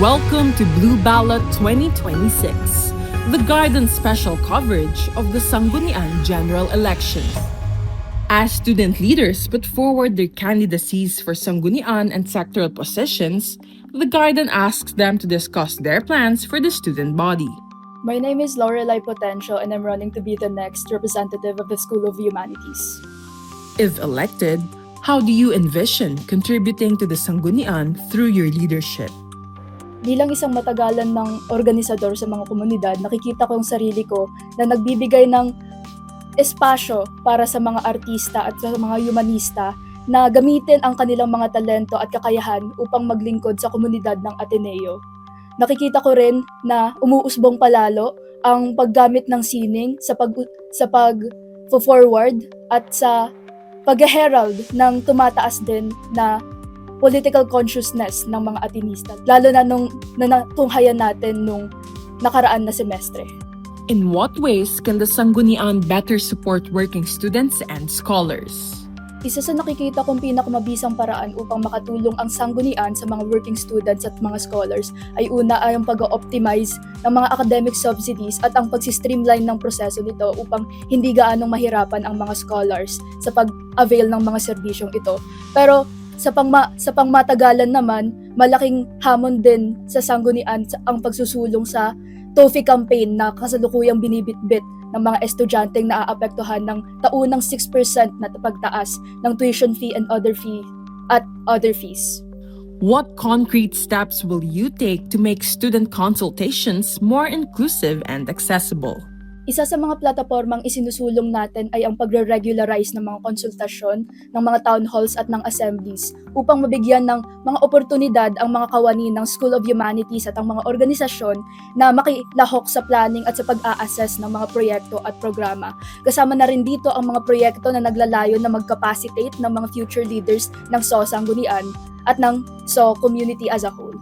Welcome to Blue Ballot 2026, the Garden special coverage of the Sangguniang General Elections. As student leaders put forward their candidacies for Sangguniang and sectoral positions, the Garden asks them to discuss their plans for the student body. My name is Lorelai Potencio and I'm running to be the next representative of the School of Humanities. If elected, how do you envision contributing to the Sangguniang through your leadership? Bilang isang matagalan ng organisador sa mga komunidad, nakikita ko ang sarili ko na nagbibigay ng espasyo para sa mga artista at sa mga humanista na gamitin ang kanilang mga talento at kakayahan upang maglingkod sa komunidad ng Ateneo. Nakikita ko rin na umuusbong palalo ang paggamit ng sining sa pag-forward at sa pag-herald ng tumataas din na political consciousness ng mga Atenista, lalo na nung natunghayan natin nung nakaraan na semestre. In what ways can the Sangguniang better support working students and scholars? Isa sa nakikita kong pinakamabisang paraan upang makatulong ang Sangguniang sa mga working students at mga scholars ay una ay ang pag-optimize ng mga academic subsidies at ang pag-streamline ng proseso nito upang hindi gaanong mahirapan ang mga scholars sa pag-avail ng mga serbisyong ito. Pero sa pangmatagalan naman, malaking hamon din sa Sangguniang ang pagsusulong sa TOEFL campaign na kasalukuyang binibitbit ng mga estudyanteng naaapektuhan ng taunang 6% na pagtaas ng tuition fee and other fees. What concrete steps will you take to make student consultations more inclusive and accessible? Isa sa mga platapormang isinusulong natin ay ang pagre-regularize ng mga konsultasyon ng mga town halls at ng assemblies upang mabigyan ng mga oportunidad ang mga kawani ng School of Humanities at ang mga organisasyon na makilahok sa planning at sa pag-a-assess ng mga proyekto at programa. Kasama na rin dito ang mga proyekto na naglalayon na mag-capacitate ng mga future leaders ng SO Sangguniang at ng SO community as a whole.